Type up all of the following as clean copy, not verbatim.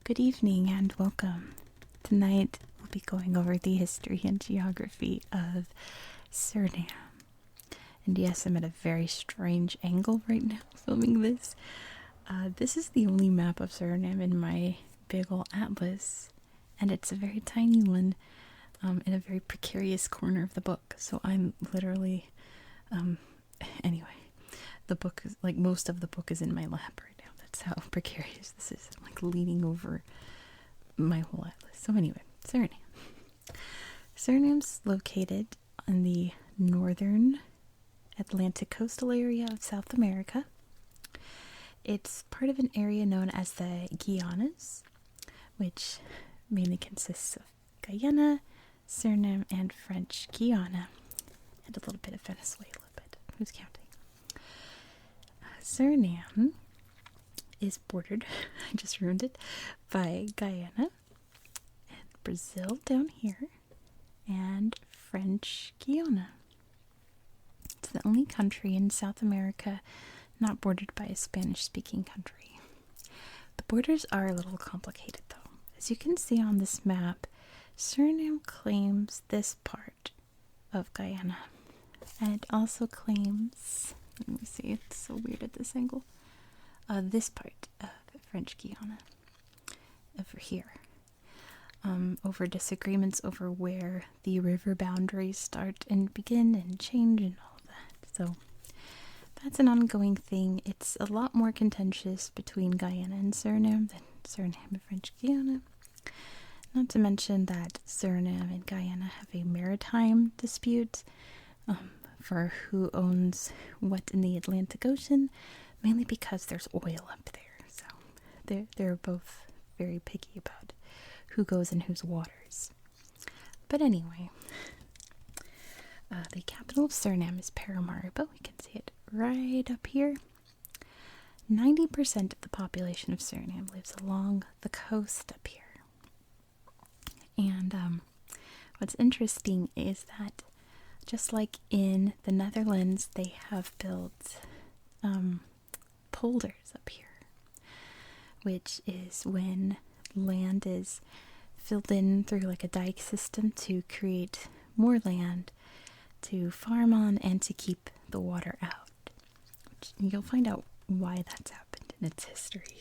Good evening and welcome. Tonight we'll be going over the history and geography of Suriname. And yes, I'm at a very strange angle right now filming this. This is the only map of Suriname in my big ol' atlas, and it's a very tiny one in a very precarious corner of the book. So I'm literally, anyway, the book is, like, most of the book is in my lap right now. That's how precarious this is. I'm like leaning over my whole atlas. So anyway, Suriname. Suriname's located on the northern Atlantic coastal area of South America. It's part of an area known as the Guianas, which mainly consists of Guyana, Suriname, and French Guiana, and a little bit of Venezuela, but who's counting? Suriname is bordered, I just ruined it, by Guyana and Brazil down here, and French Guiana. It's the only country in South America not bordered by a Spanish-speaking country. The borders are a little complicated, though. As you can see on this map, Suriname claims this part of Guyana, and it also claims, let me see, it's so weird at this angle, this part of French Guiana, over here. Over disagreements over where the river boundaries start and begin and change and all that. So that's an ongoing thing. It's a lot more contentious between Guyana and Suriname than Suriname and French Guiana. Not to mention that Suriname and Guyana have a maritime dispute for who owns what in the Atlantic Ocean, mainly because there's oil up there. So they're both very picky about who goes in whose waters. But anyway, the capital of Suriname is Paramaribo. We can see it right up here. 90% of the population of Suriname lives along the coast up here. And what's interesting is that just like in the Netherlands, they have built polders up here, which is when land is filled in through like a dike system to create more land to farm on and to keep the water out. Which you'll find out why that's happened in its history.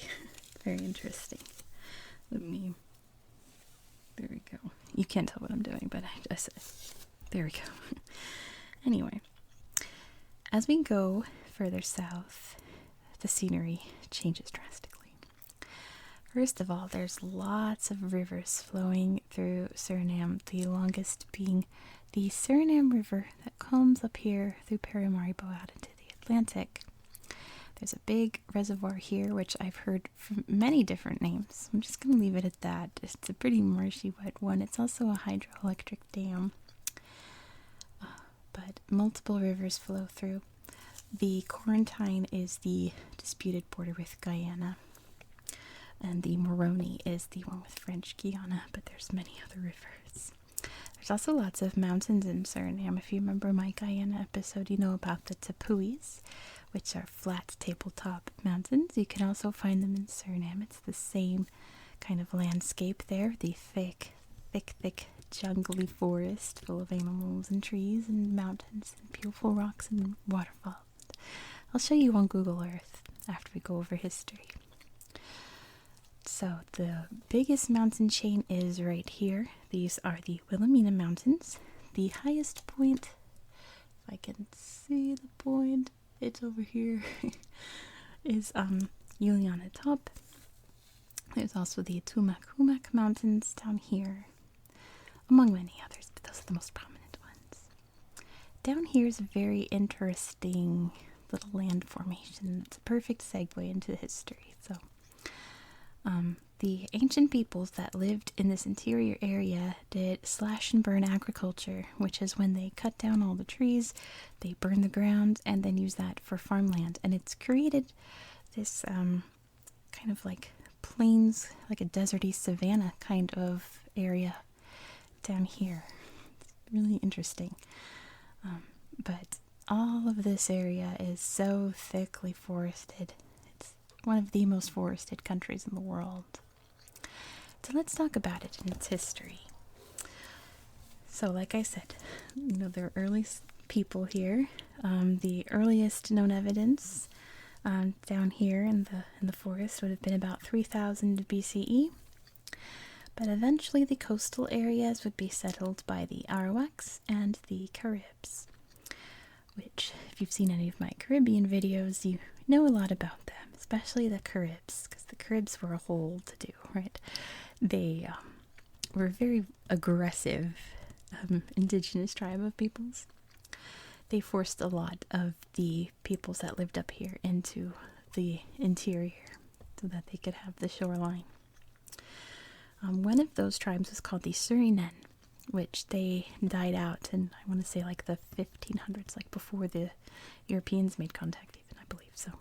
Very interesting. There we go. You can't tell what I'm doing, but there we go. Anyway, as we go further south, the scenery changes drastically. First of all, there's lots of rivers flowing through Suriname, the longest being the Suriname River that comes up here through Paramaribo out into the Atlantic. There's a big reservoir here, which I've heard from many different names. I'm just going to leave it at that. It's a pretty marshy, wet one. It's also a hydroelectric dam. But multiple rivers flow through. The Corentyne is the disputed border with Guyana. And the Maroons is the one with French Guiana, but there's many other rivers. There's also lots of mountains in Suriname. If you remember my Guyana episode, you know about the Tepuis, which are flat tabletop mountains. You can also find them in Suriname. It's the same kind of landscape there, the thick jungly forest full of animals and trees and mountains and beautiful rocks and waterfalls. I'll show you on Google Earth after we go over history. So the biggest mountain chain is right here. These are the Wilhelmina Mountains. The highest point, if I can see the point, it's over here, is Juliana Top. There's also the Tumac Mountains down here, among many others, but those are the most prominent ones. Down here is a very interesting little land formation. It's a perfect segue into history. So the ancient peoples that lived in this interior area did slash and burn agriculture, which is when they cut down all the trees, they burn the ground, and then use that for farmland. And it's created this kind of like plains, like a deserty savanna kind of area down here. It's really interesting. But all of this area is so thickly forested. It's one of the most forested countries in the world. So let's talk about it in its history. So like I said, there are early people here. The earliest known evidence down here in the forest would have been about 3000 BCE. But eventually the coastal areas would be settled by the Arawaks and the Caribs, which, if you've seen any of my Caribbean videos, you know a lot about them, especially the Caribs, because the Caribs were a whole to-do, right? They were a very aggressive indigenous tribe of peoples. They forced a lot of the peoples that lived up here into the interior so that they could have the shoreline. One of those tribes was called the Suriname, which they died out in, I want to say, like the 1500s, like before the Europeans made contact even, I believe. So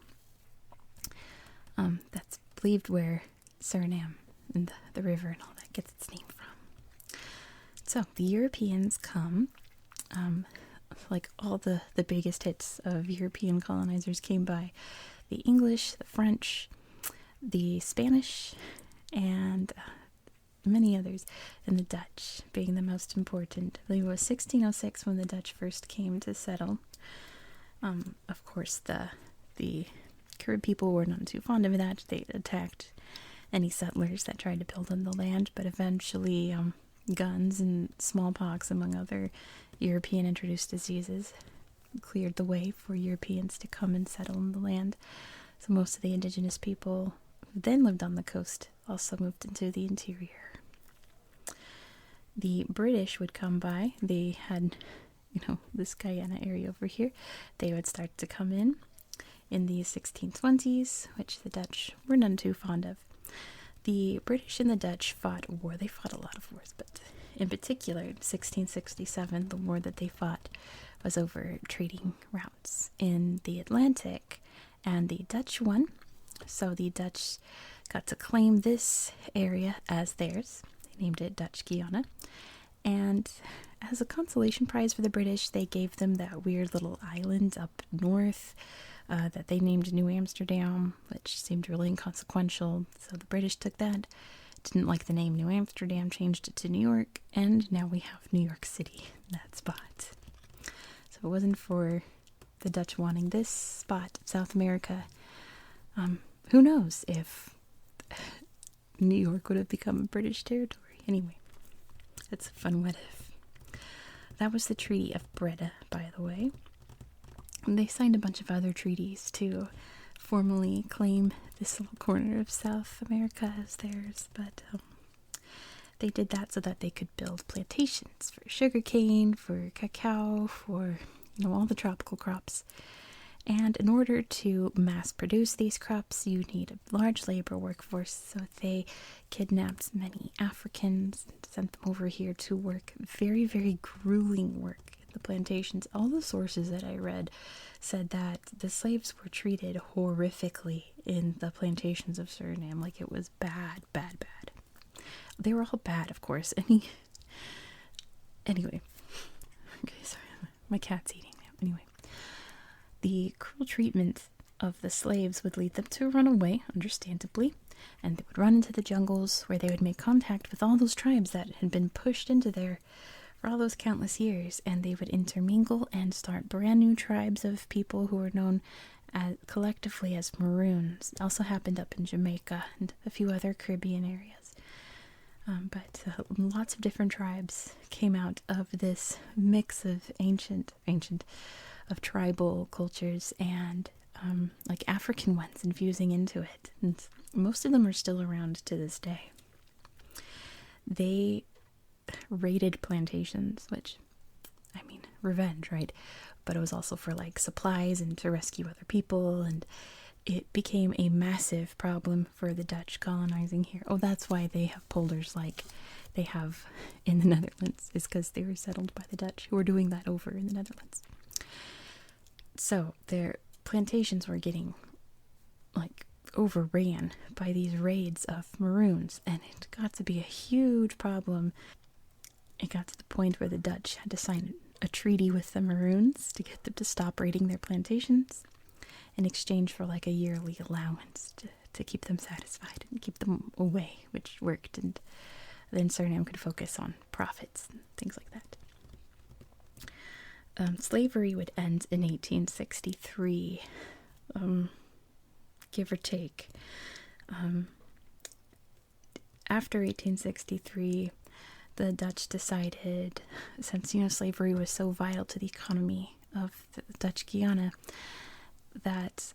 that's believed where Suriname and the river and all that gets its name from. So the Europeans come, like all the biggest hits of European colonizers came by: the English, the French, the Spanish, and many others, and the Dutch being the most important. I believe it was 1606 when the Dutch first came to settle. Of course, the Carib people were not too fond of that. They attacked any settlers that tried to build on the land, but eventually guns and smallpox, among other European introduced diseases, cleared the way for Europeans to come and settle in the land. So most of the indigenous people who then lived on the coast also moved into the interior. The British would come by. They had, this Guiana area over here. They would start to come in the 1620s, which the Dutch were none too fond of. The British and the Dutch fought a war. They fought a lot of wars, but in particular, in 1667, the war that they fought was over trading routes in the Atlantic, and the Dutch won. So the Dutch got to claim this area as theirs. They named it Dutch Guiana. And as a consolation prize for the British, they gave them that weird little island up north that they named New Amsterdam, which seemed really inconsequential. So the British took that, didn't like the name New Amsterdam, changed it to New York, and now we have New York City, that spot. So if it wasn't for the Dutch wanting this spot of South America, who knows if New York would have become a British territory. Anyway, that's a fun what if. That was the Treaty of Breda, by the way. And they signed a bunch of other treaties to formally claim this little corner of South America as theirs, but they did that so that they could build plantations for sugarcane, for cacao, for all the tropical crops. And in order to mass produce these crops, you need a large labor workforce. So they kidnapped many Africans and sent them over here to work very, very grueling work in the plantations. All the sources that I read said that the slaves were treated horrifically in the plantations of Suriname. Like, it was bad, bad, bad. They were all bad, of course. Anyway. Okay, sorry. My cat's eating now. Anyway. The cruel treatment of the slaves would lead them to run away, understandably, and they would run into the jungles where they would make contact with all those tribes that had been pushed into there for all those countless years, and they would intermingle and start brand new tribes of people who were known collectively as Maroons. It also happened up in Jamaica and a few other Caribbean areas. But lots of different tribes came out of this mix of ancient of tribal cultures and like African ones infusing into it. And most of them are still around to this day. They raided plantations, which, revenge, right? But it was also for like supplies and to rescue other people, and it became a massive problem for the Dutch colonizing here. Oh, that's why they have polders like they have in the Netherlands, is because they were settled by the Dutch who were doing that over in the Netherlands. So their plantations were getting like overran by these raids of Maroons, and it got to be a huge problem. It got to the point where the Dutch had to sign a treaty with the Maroons to get them to stop raiding their plantations in exchange for like a yearly allowance to keep them satisfied and keep them away, which worked. And then Suriname could focus on profits and things like that. Slavery would end in 1863, give or take. After 1863, the Dutch decided, since slavery was so vital to the economy of the Dutch Guiana, that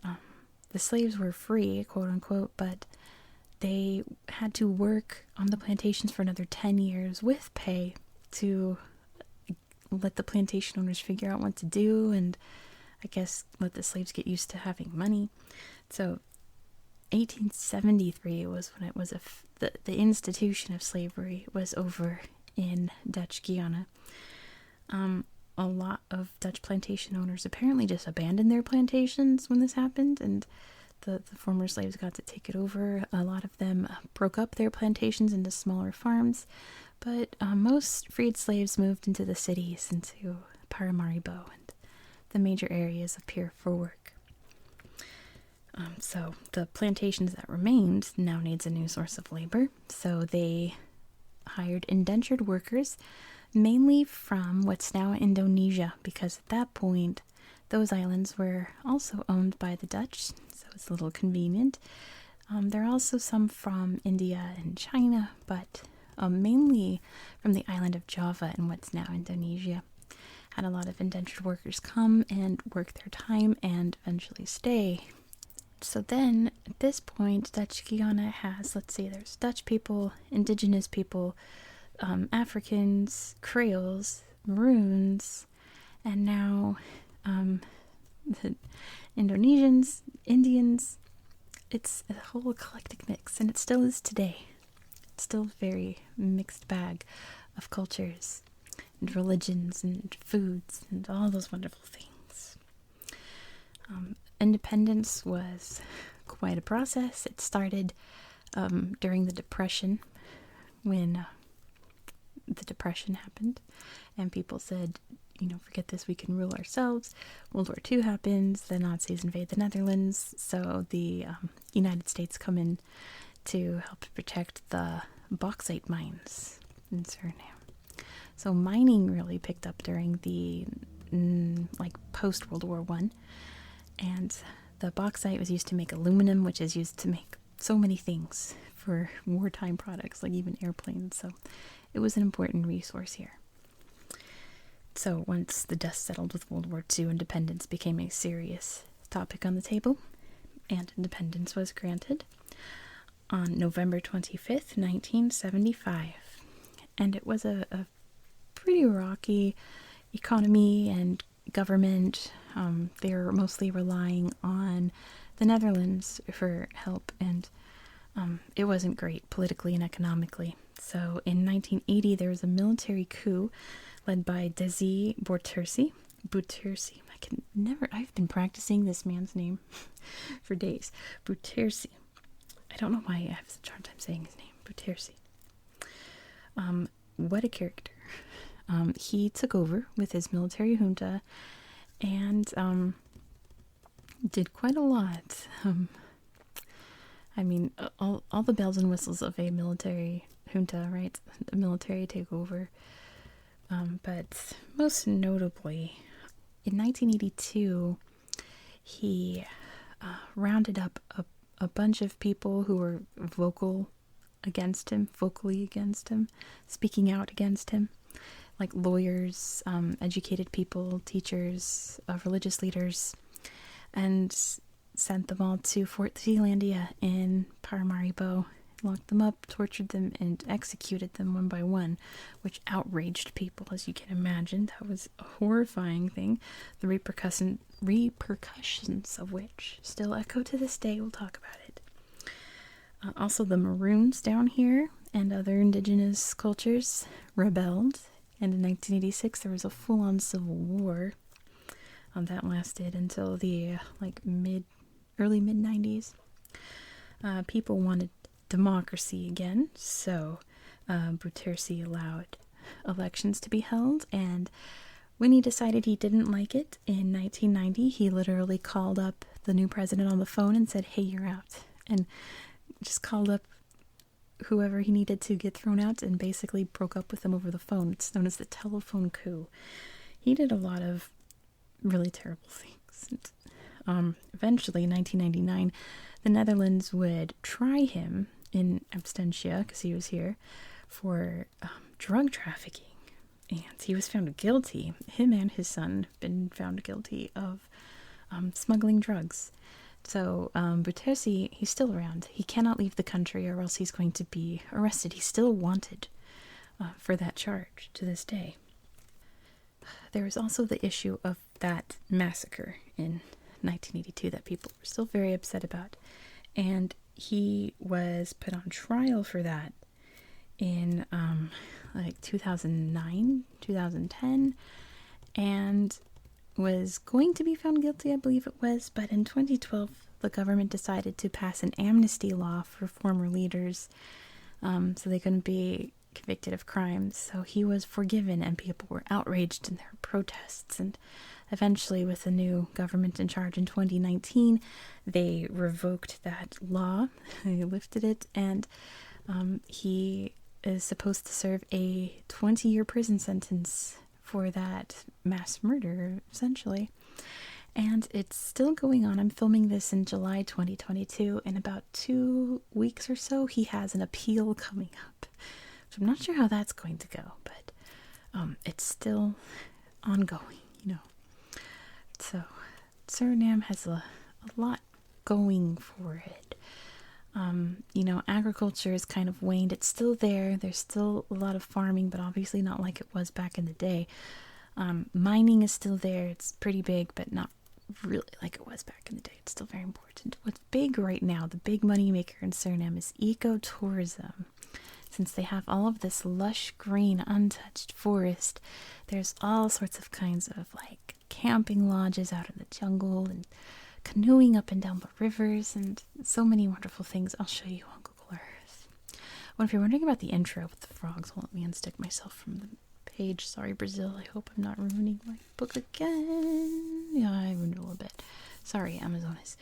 the slaves were free, quote unquote, but they had to work on the plantations for another 10 years with pay to let the plantation owners figure out what to do, and I guess let the slaves get used to having money. So 1873 was when it was the institution of slavery was over in Dutch Guiana. A lot of Dutch plantation owners apparently just abandoned their plantations when this happened, and the former slaves got to take it over. A lot of them broke up their plantations into smaller farms, but most freed slaves moved into the cities, into Maripo and the major areas appear for work. So the plantations that remained now needs a new source of labor, so they hired indentured workers, mainly from what's now Indonesia, because at that point those islands were also owned by the Dutch, so it's a little convenient. There are also some from India and China, but mainly from the island of Java and what's now Indonesia. Had a lot of indentured workers come and work their time and eventually stay. So then, at this point, Dutch Guiana has, let's see, there's Dutch people, indigenous people, Africans, Creoles, Maroons, and now the Indonesians, Indians. It's a whole eclectic mix, and it still is today. It's still a very mixed bag of cultures and religions and foods and all those wonderful things. Independence was quite a process. It started during the Depression, when the Depression happened, and people said, forget this, we can rule ourselves. World War II happens, the Nazis invade the Netherlands, so the United States come in to help protect the bauxite mines in Suriname. So mining really picked up during the post World War I, and the bauxite was used to make aluminum, which is used to make so many things for wartime products, like even airplanes. So it was an important resource here. So once the dust settled with World War II, independence became a serious topic on the table, and independence was granted on November 25th, 1975. And it was a pretty rocky economy and government. They were mostly relying on the Netherlands for help, and it wasn't great politically and economically. So in 1980, there was a military coup led by Desi Bouterse. I've been practicing this man's name for days. Bouterse. I don't know why I have such a hard time saying his name. Bouterse. What a character. He took over with his military junta and did quite a lot. All the bells and whistles of a military junta, right? A military takeover. But most notably, in 1982, he rounded up a bunch of people who were vocally against him, speaking out against him, like lawyers, educated people, teachers, religious leaders, and sent them all to Fort Zlandia in Maripo, locked them up, tortured them, and executed them one by one, which outraged people, as you can imagine. That was a horrifying thing, the repercussions of which still echo to this day. We'll talk about it. Also, the Maroons down here and other indigenous cultures rebelled, and in 1986 there was a full-on civil war. That lasted until the early mid-90s. People wanted democracy again, so Bouterse allowed elections to be held, and when he decided he didn't like it in 1990, he literally called up the new president on the phone and said, "Hey, you're out," and just called up whoever he needed to get thrown out and basically broke up with them over the phone. It's known as the telephone coup. He did a lot of really terrible things. Eventually, in 1999, the Netherlands would try him in absentia, because he was here, for drug trafficking. And he was found guilty. Him and his son have been found guilty of smuggling drugs. So Butesi, he's still around. He cannot leave the country or else he's going to be arrested. He's still wanted for that charge to this day. There was also the issue of that massacre in 1982 that people were still very upset about. And he was put on trial for that in like 2009, 2010, and was going to be found guilty, I believe it was, but in 2012 the government decided to pass an amnesty law for former leaders, so they couldn't be convicted of crimes. So he was forgiven, and people were outraged in their protests. And eventually, with the new government in charge in 2019, they revoked that law. They lifted it, and he is supposed to serve a 20-year prison sentence for that mass murder, essentially. And it's still going on. I'm filming this in July 2022. In about 2 weeks or so, he has an appeal coming up. So I'm not sure how that's going to go, but it's still ongoing, you know. So Suriname has a lot going for it. You know, agriculture is kind of waned. It's still there. There's still a lot of farming, but obviously not like it was back in the day. Mining is still there. It's pretty big, but not really like it was back in the day. It's still very important. What's big right now, the big money maker in Suriname, is ecotourism. Since they have all of this lush green, untouched forest, there's all sorts of kinds of like camping lodges out in the jungle and canoeing up and down the rivers and so many wonderful things I'll show you on Google Earth. Well, if you're wondering about the intro with the frogs, well, let me unstick myself from the page. Sorry, Brazil. I hope I'm not ruining my book again. Yeah, I ruined it a little bit. Sorry, Amazonas.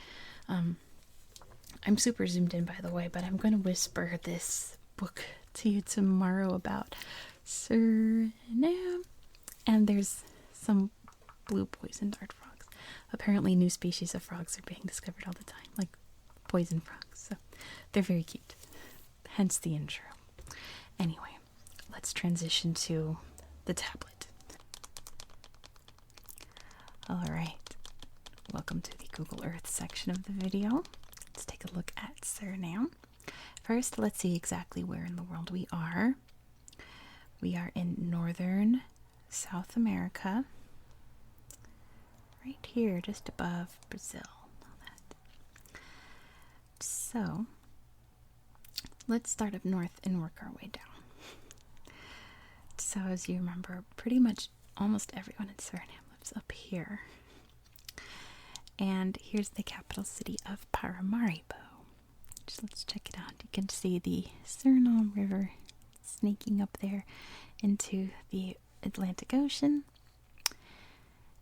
I'm super zoomed in, by the way, but I'm going to whisper this book to you tomorrow about Suriname. And there's some blue poison dart frogs. Apparently new species of frogs are being discovered all the time, like poison frogs. So they're very cute. Hence the intro. Anyway, let's transition to the tablet. Alright, welcome to the Google Earth section of the video. Let's take a look at Suriname. First, let's see exactly where in the world we are. We are in northern South America. Right here, just above Brazil. So, let's start up north and work our way down. So, as you remember, pretty much almost everyone in Suriname lives up here. And here's the capital city of Paramaribo. Just let's check it out. You can see the Suriname River snaking up there into the Atlantic Ocean.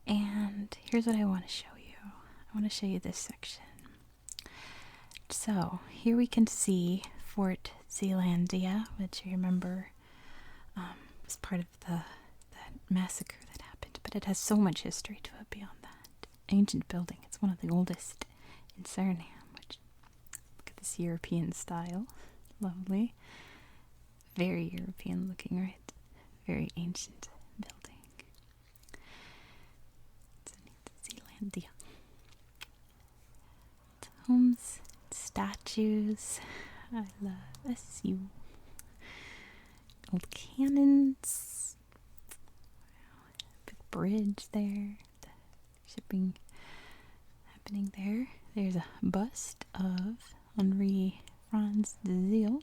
And here's what I want to show you. I want to show you this section. So here we can see Fort Zlandia, which you remember was part of that massacre that happened. But it has so much history to it beyond that. Ancient building. It's one of the oldest in Suriname. Which, look at this European style. Lovely. Very European looking, right? Very ancient building. Zlandia. Homes, statues. I love you. Old cannons. Big bridge there. The shipping happening there. There's a bust of Henri Franz de Ziel.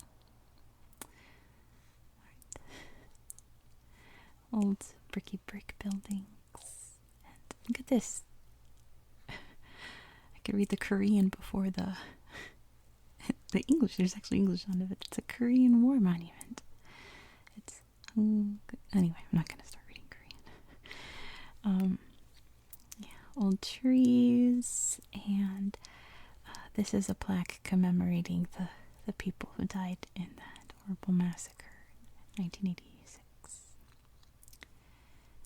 Old bricky brick buildings. And look at this. I could read the Korean before the English. There's actually English on it. It's a Korean War monument. It's anyway. I'm not gonna start reading Korean. Yeah, old trees and this is a plaque commemorating the people who died in that horrible massacre in 1986.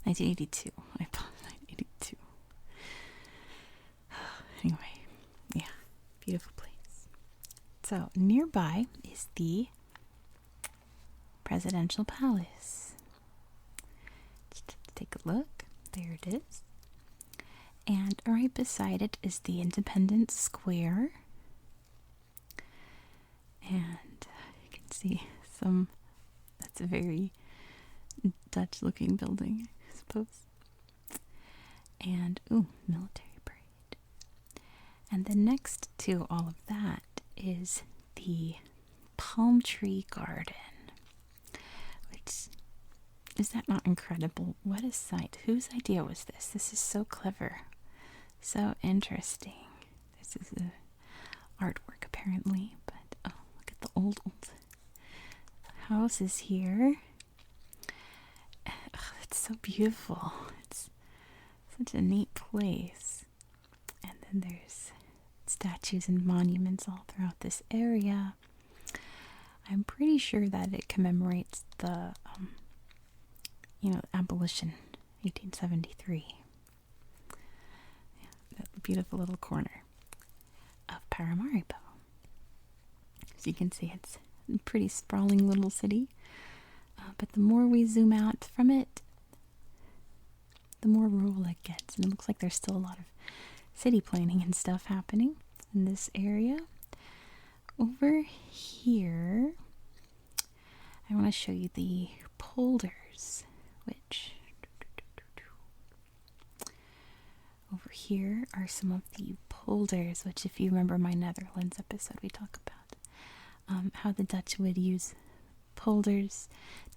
1982. I apologize. 1982. Anyway, yeah, beautiful place. So nearby is the presidential palace. Just take a look. There it is. And right beside it is the Independence Square. And you can see that's a very Dutch looking building, I suppose. And, military parade. And then next to all of that is the palm tree garden. Which, is that not incredible? What a sight. Whose idea was this? This is so clever. So interesting. This is artwork apparently, but look at the old houses here. It's so beautiful. It's such a neat place. And then there's statues and monuments all throughout this area. I'm pretty sure that it commemorates the abolition, 1873. That beautiful little corner of Paramaripo. As you can see, it's a pretty sprawling little city. But the more we zoom out from it, the more rural it gets. And it looks like there's still a lot of city planning and stuff happening in this area. Over here, I want to show you the polders, which over here are some of the polders, which if you remember my Netherlands episode, we talk about how the Dutch would use polders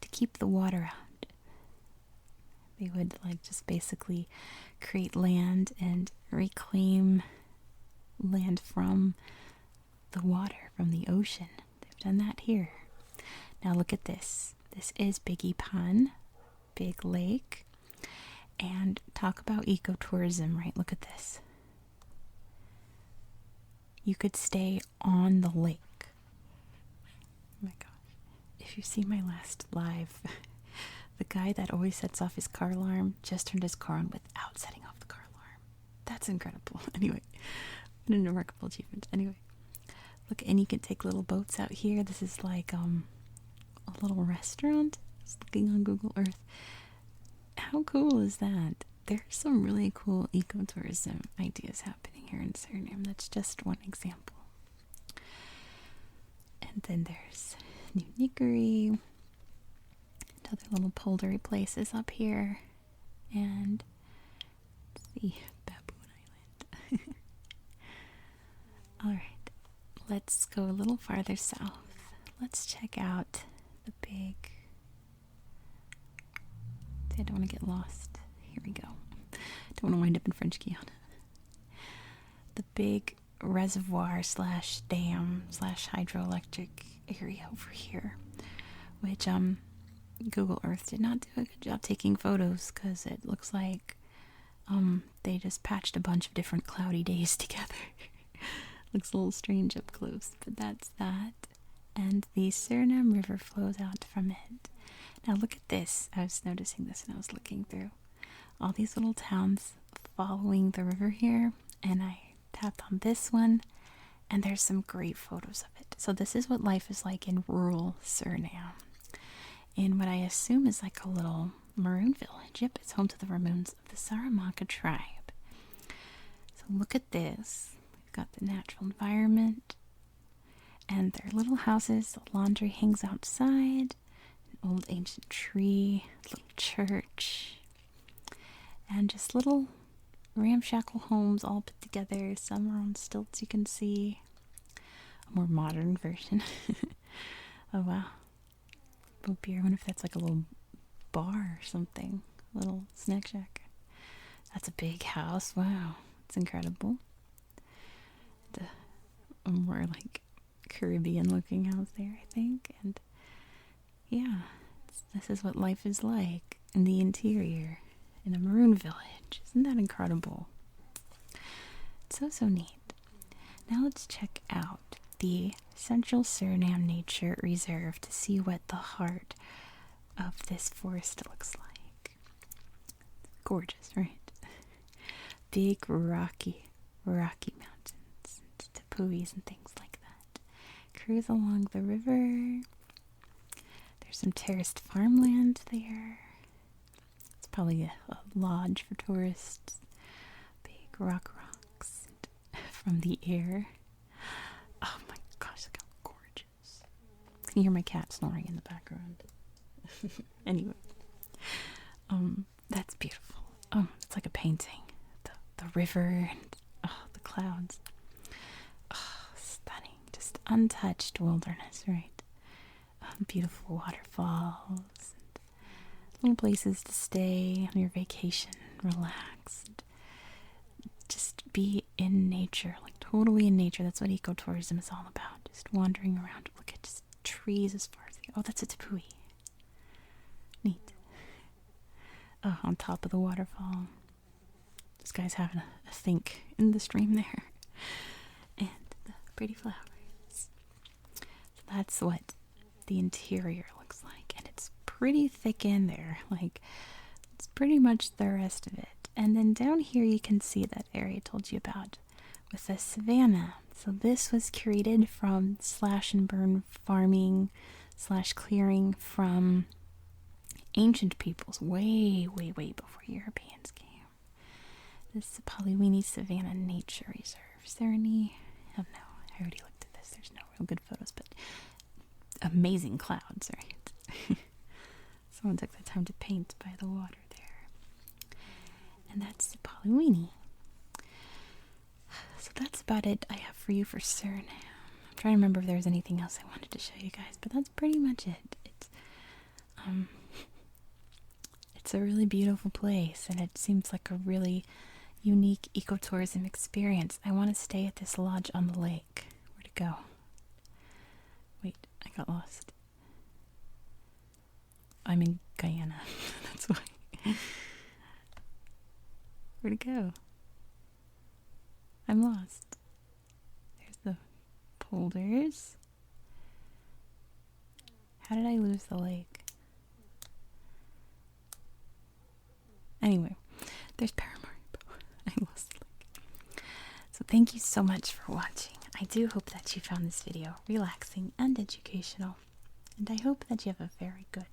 to keep the water out. They would just basically create land and reclaim land from the water, from the ocean. They've done that here. Now look at this. This is Big Pond, big lake. And talk about ecotourism, right? Look at this. You could stay on the lake. Oh my gosh. If you see my last live, the guy that always sets off his car alarm just turned his car on without setting off the car alarm. That's incredible. Anyway, what a remarkable achievement. Anyway, look, and you can take little boats out here. This is like a little restaurant. Just looking on Google Earth. How cool is that? There's some really cool ecotourism ideas happening here in Suriname. That's just one example. And then there's New Nickery, other little poldery places up here, and let's see, Baboon Island. Alright, let's go a little farther south. Let's check out the big... I don't want to get lost. Here we go. Don't want to wind up in French Guiana. The big reservoir slash dam slash hydroelectric area over here, which Google Earth did not do a good job taking photos because it looks like they just patched a bunch of different cloudy days together. Looks a little strange up close, but that's that. And the Suriname River flows out from it. Now look at this. I was noticing this and I was looking through all these little towns following the river here, and I tapped on this one, and there's some great photos of it. So this is what life is like in rural Suriname, in what I assume is like a little Maroon village. Yep, it's home to the Maroons of the Saramaka tribe. So look at this. We've got the natural environment, and their little houses. The laundry hangs outside. Old ancient tree, little church, and just little ramshackle homes all put together. Some are on stilts, you can see. A more modern version. Oh wow. Boat beer. I wonder if that's like a little bar or something. A little snack shack. That's a big house. Wow. It's incredible. A more like Caribbean looking house there, I think. And yeah, this is what life is like in the interior, in a Maroon village. Isn't that incredible? It's so neat. Now let's check out the Central Suriname Nature Reserve to see what the heart of this forest looks like. Gorgeous, right? Big rocky mountains, and tepuis and things like that. Cruise along the river. There's some terraced farmland there. It's probably a lodge for tourists. Big rocks from the air. Oh my gosh, look how gorgeous. Can you hear my cat snoring in the background? Anyway. That's beautiful. Oh, it's like a painting. The river and the clouds. Oh, stunning. Just untouched wilderness, right? Beautiful waterfalls and little places to stay on your vacation, relax, and just be in nature, like totally in nature. That's what ecotourism is all about. Just wandering around. Look at just trees as far as oh, that's a tepui. Neat. Oh, on top of the waterfall. This guy's having a think in the stream there. And the pretty flowers. So that's what the interior looks like. And it's pretty thick in there. Like, it's pretty much the rest of it. And then down here you can see that area I told you about with the savanna. So this was curated from slash and burn farming / clearing from ancient peoples way before Europeans came. This is the Poliwini Savanna Nature Reserve. Is there any? Oh no, I already looked at this. There's no real good photos, but amazing clouds, right? Someone took the time to paint by the water there. And that's the Poliwini. So that's about it I have for you for Suriname. I'm trying to remember if there was anything else I wanted to show you guys, but that's pretty much it. It's a really beautiful place, and it seems like a really unique ecotourism experience. I want to stay at this lodge on the lake. Where'd it go? Wait, I got lost. I'm in Guiana. That's why. Where'd it go? I'm lost. There's the polders. How did I lose the lake? Anyway, there's Maripo. I lost the lake. So thank you so much for watching. I do hope that you found this video relaxing and educational. And I hope that you have a very good